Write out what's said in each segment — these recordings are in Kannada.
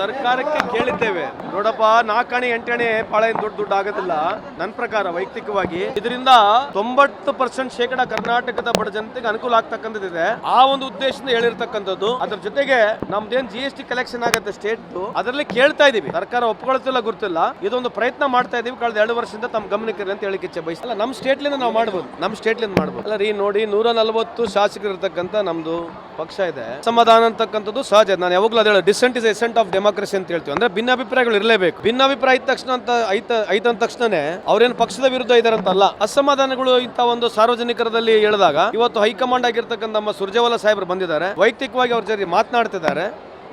ಸರ್ಕಾರಕ್ಕೆ ಕೇಳಿದ್ದೇವೆ, ನೋಡಪ್ಪ 4 ಅಣಿ 8 ಅಣಿ ಬಹಳ ದುಡ್ಡು ಆಗೋದಿಲ್ಲ. ನನ್ನ ಪ್ರಕಾರ ವೈಯಕ್ತಿಕವಾಗಿ ಇದರಿಂದ 90% ಶೇಕಡ ಕರ್ನಾಟಕದ ಬಡ ಜನತೆಗೆ ಅನುಕೂಲ ಆಗ್ತಕ್ಕಂಥದ್ದಿದೆ. ಆ ಒಂದು ಉದ್ದೇಶದಿಂದ ಹೇಳಿರ್ತಕ್ಕಂಥದ್ದು. ಅದ್ರ ಜೊತೆಗೆ ನಮ್ದೇನ್ GST ಕಲೆಕ್ಷನ್ ಆಗುತ್ತೆ ಸ್ಟೇಟ್, ಅದರಲ್ಲಿ ಕೇಳ್ತಾ ಇದೀವಿ. ಸರ್ಕಾರ ಒಪ್ಕೊಳ್ತಿಲ್ಲ ಗೊತ್ತಿಲ್ಲ, ಇದೊಂದು ಪ್ರಯತ್ನ ಮಾಡ್ತಾ ಇದೀವಿ. ಕಳೆದ 2 ವರ್ಷದಿಂದ ತಮ್ಮ ಗಮನಕ್ಕೆ ಅಂತ ಹೇಳಿಕ್ಕೆ ಇಚ್ಛೆ ಬಯಸಲ್ಲ. ನಮ್ಮ ಸ್ಟೇಟ್ಲಿಂದ ನಾವು ಮಾಡ್ಬೋದು, ಅಲ್ಲ ರೀ. ನೋಡಿ 140 ಶಾಸಕರು ಇರ್ತಕ್ಕಂಥ ನಮ್ದು ಪಕ್ಷ ಇದೆ. ಸಮಾಧಾನ ಅಂತಕ್ಕಂಥದ್ದು ಸಹಜ. ನಾನು ಯಾವಾಗಲೂ ಅದೇ ಡಿಸೆಂಟ್ ಇಸ್ ಎಸೆಂಟ್ ಆಫ್ ಡೆಮೋಕ್ರಸಿ ಅಂತ ಹೇಳ್ತೀವಿ. ಅಂದ್ರೆ ಭಿನ್ನಾಭಿಪ್ರಾಯಗಳು ಇರಲೇಬೇಕು. ಭಿನ್ನಾಭಿಪ್ರಾಯ ಇದ್ದ ತಕ್ಷಣ ಐತಂದ ತಕ್ಷಣನೇ ಅವ್ರೇನು ಪಕ್ಷದ ವಿರುದ್ಧ ಇದಾರಂತಲ್ಲ. ಅಸಮಾಧಾನಗಳು ಇಂತ ಒಂದು ಸಾರ್ವಜನಿಕರದಲ್ಲಿ ಹೇಳಿದಾಗ ಇವತ್ತು ಹೈಕಮಾಂಡ್ ಆಗಿರ್ತಕ್ಕಂಥ ನಮ್ಮ ಸುರ್ಜೇವಾಲಾ ಸಾಹೇಬರು ಬಂದಿದ್ದಾರೆ. ವೈಯಕ್ತಿಕವಾಗಿ ಅವ್ರ ಜೊತೆ ಮಾತನಾಡ್ತಿದ್ದಾರೆ.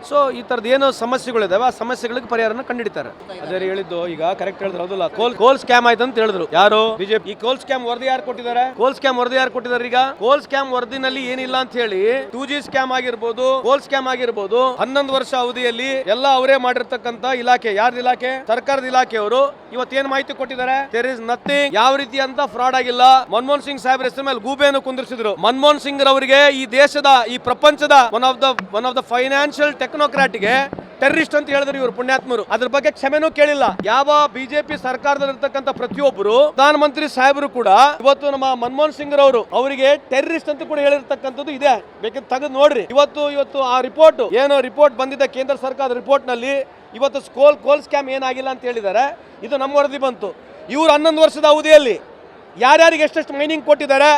ಸೊ ಈ ತರದ ಏನು ಸಮಸ್ಯೆಗಳಿದಾವೆ ಆ ಸಮಸ್ಯೆಗಳಿಗೆ ಪರಿಹಾರನ ಕಂಡುಹಿಡಿತಾರೆ. ಅದೇ ಹೇಳಿದ್ದು ಈಗ ಕರೆಕ್ಟ್ ಹೇಳಿದ್ರು. ಹೌದಲ್ಲ, ಕೋಲ್ ಸ್ಕ್ಯಾಮ್ ಆಯ್ತು ಅಂತ ಹೇಳಿದ್ರು. ಯಾರು? ಬಿಜೆಪಿ. ಈ ಕೋಲ್ ಸ್ಕ್ಯಾಮ್ ವರದಿ ಯಾರು ಕೊಟ್ಟಿದ್ದಾರೆ? ಈಗ ಕೋಲ್ ಸ್ಕ್ಯಾಮ್ ವರದಿನಲ್ಲಿ ಏನಿಲ್ಲ ಅಂತ ಹೇಳಿ 2G ಸ್ಕ್ಯಾಮ್ ಆಗಿರ್ಬೋದು, ಕೋಲ್ ಸ್ಕ್ಯಾಮ್ ಆಗಿರ್ಬೋದು, 11 ವರ್ಷ ಅವಧಿಯಲ್ಲಿ ಎಲ್ಲ ಅವರೇ ಮಾಡಿರ್ತಕ್ಕಂಥ ಇಲಾಖೆ. ಯಾರ್ದು ಇಲಾಖೆ? ಸರ್ಕಾರದ ಇಲಾಖೆಯವರು ಇವತ್ತೇನ್ ಮಾಹಿತಿ ಕೊಟ್ಟಿದ್ದಾರೆ? There is nothing. ಯಾವ ರೀತಿ ಅಂತ ಫ್ರಾಡ್ ಆಗಿಲ್ಲ. ಮನಮೋಹನ್ ಸಿಂಗ್ ಸಾಹೇಬ್ರ ಹೆಸರು ಮೇಲೆ ಗೂಬೆಯನ್ನು ಕುಂದಿರಿಸಿದ್ರು. ಮನಮೋಹನ್ ಸಿಂಗ್ ರವರಿಗೆ ಈ ದೇಶದ, ಈ ಪ್ರಪಂಚದ ಒನ್ ಆಫ್ ದ ಫೈನಾನ್ಷಿಯಲ್ ಟೆಕ್ನೋಕ್ರಾಟ್ಗೆ ಟೆರರಿಸ್ಟ್ ಅಂತ ಹೇಳಿದ್ರು ಇವರು ಪುಣ್ಯಾತ್ಮರು. ಅದ್ರ ಬಗ್ಗೆ ಕ್ಷಮೆನೂ ಕೇಳಿಲ್ಲ. ಯಾವ ಬಿಜೆಪಿ ಸರ್ಕಾರದಲ್ಲಿರ್ತಕ್ಕಂಥ ಪ್ರತಿಯೊಬ್ಬರು ಪ್ರಧಾನಮಂತ್ರಿ ಸಾಹೇಬರು ಕೂಡ ಇವತ್ತು ನಮ್ಮ ಮನಮೋಹನ್ ಸಿಂಗ್ ರವರು ಅವರಿಗೆ ಟೆರರಿಸ್ಟ್ ಅಂತ ಕೂಡ ಹೇಳಿರ್ತಕ್ಕಂಥದ್ದು ಇದೆ. ಬೇಕಿದ್ರೆ ತೆಗೆದು ನೋಡ್ರಿ. ಇವತ್ತು ಆ ರಿಪೋರ್ಟ್ ಬಂದಿದ್ದ ಕೇಂದ್ರ ಸರ್ಕಾರದ ರಿಪೋರ್ಟ್ ನಲ್ಲಿ ಇವತ್ತು ಕೋಲ್ ಸ್ಕ್ಯಾಮ್ ಏನಾಗಿಲ್ಲ ಅಂತ ಹೇಳಿದ್ದಾರೆ. ಇದು ನಮ್ಮ ವರದಿ ಬಂತು. ಇವರು 11 ವರ್ಷದ ಅವಧಿಯಲ್ಲಿ ಯಾರ್ಯಾರಿಗೆ ಎಷ್ಟೆಷ್ಟು ಮೈನಿಂಗ್ ಕೊಟ್ಟಿದ್ದಾರೆ,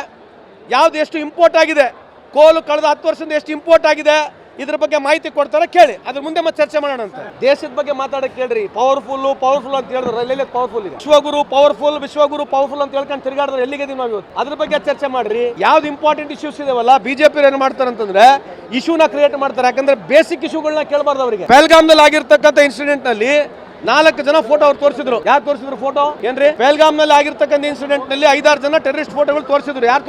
ಯಾವ್ದು ಎಷ್ಟು ಇಂಪೋರ್ಟ್ ಆಗಿದೆ, ಕೋಲು ಕಳೆದ 10 ವರ್ಷದಿಂದ ಎಷ್ಟು ಇಂಪೋರ್ಟ್ ಆಗಿದೆ, ಇದ್ರ ಬಗ್ಗೆ ಮಾಹಿತಿ ಕೊಡ್ತಾರೆ. ಕೇಳಿ, ಅದ್ರ ಮುಂದೆ ಮತ್ತೆ ಚರ್ಚೆ ಮಾಡೋಣ ಅಂತ. ದೇಶದ ಬಗ್ಗೆ ಮಾತಾಡಕ್ ಕೇಳ್ರಿ. ಪವರ್ಫುಲ್ ಅಂತ ಹೇಳಿದ್ರೆ ರೈಲ್ವೆ ಪವರ್ಫುಲ್ ಇದೆ. ವಿಶ್ವಗುರು ಪವರ್ಫುಲ್ ಅಂತ ಹೇಳ್ಕೊಂಡು ತಿರುಗಾಡಿದ್ರೆ ಎಲ್ಲಿಗೆ ನಾವು ಇವತ್ತು? ಅದ್ರ ಬಗ್ಗೆ ಚರ್ಚೆ ಮಾಡ್ರಿ. ಯಾವ್ದು ಇಂಪಾರ್ಟೆಂಟ್ ಇಶ್ಯೂಸ್ ಇದಾವಲ್ಲ, ಬಿಜೆಪಿ ಏನ್ ಮಾಡ್ತಾರೆ ಅಂತಂದ್ರೆ ಇಶ್ಯೂನ ಕ್ರಿಯೇಟ್ ಮಾಡ್ತಾರೆ. ಯಾಕಂದ್ರೆ ಬೇಸಿಕ್ ಇಶ್ಯೂಗಳನ್ನ ಕೇಳಬಾರ್ದು ಅವರಿಗೆ. ಪಹಲ್ಗಾಮ್ನಲ್ಲಿ ಆಗಿರ್ತಕ್ಕಂಥ ಇನ್ಸಿಡೆಂಟ್ ನಲ್ಲಿ 4 ಜನ ಫೋಟೋ ಅವ್ರು ತೋರಿಸಿದ್ರು. ಯಾರು ತೋರಿಸಿದ್ರು ಫೋಟೋ? ಏನ್ರಿ? ಪಹಲ್ಗಾಮ್ ನಲ್ಲಿ ಆಗಿರ್ತಕ್ಕಂಥ ಇನ್ಸಿಡೆಂಟ್ ನಲ್ಲಿ 5-6 ಜನ ಟೆರರಿಸ್ಟ್ ಫೋಟೋಗಳು ತೋರಿಸಿದ್ರು. ಯಾರು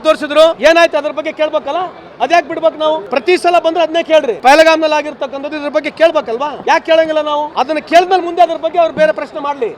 ತೋರಿಸಿದ್ರು? ಏನಾಯ್ತು? ಅದ್ರ ಬಗ್ಗೆ ಕೇಳ್ಬೇಕಲ್ಲ. ಅದ್ಯಾಕೆ ಬಿಡ್ಬೇಕು ನಾವು? ಪ್ರತಿ ಸಲ ಬಂದ್ರೆ ಅದನ್ನೇ ಕೇಳ್ರಿ. ಪಹಲ್ಗಾಮ್ ನಲ್ಲಿ ಆಗಿರ್ತಕ್ಕಂಥದ್ದು ಇದ್ರ ಬಗ್ಗೆ ಕೇಳ್ಬೇಕಲ್ವಾ? ಯಾಕೆ ಕೇಳಂಗಿಲ್ಲ ನಾವು? ಅದನ್ನ ಕೇಳಿದ್ಮೇಲೆ ಮುಂದೆ ಅದ್ರ ಬಗ್ಗೆ ಅವ್ರು ಬೇರೆ ಪ್ರಶ್ನೆ ಮಾಡ್ಲಿ.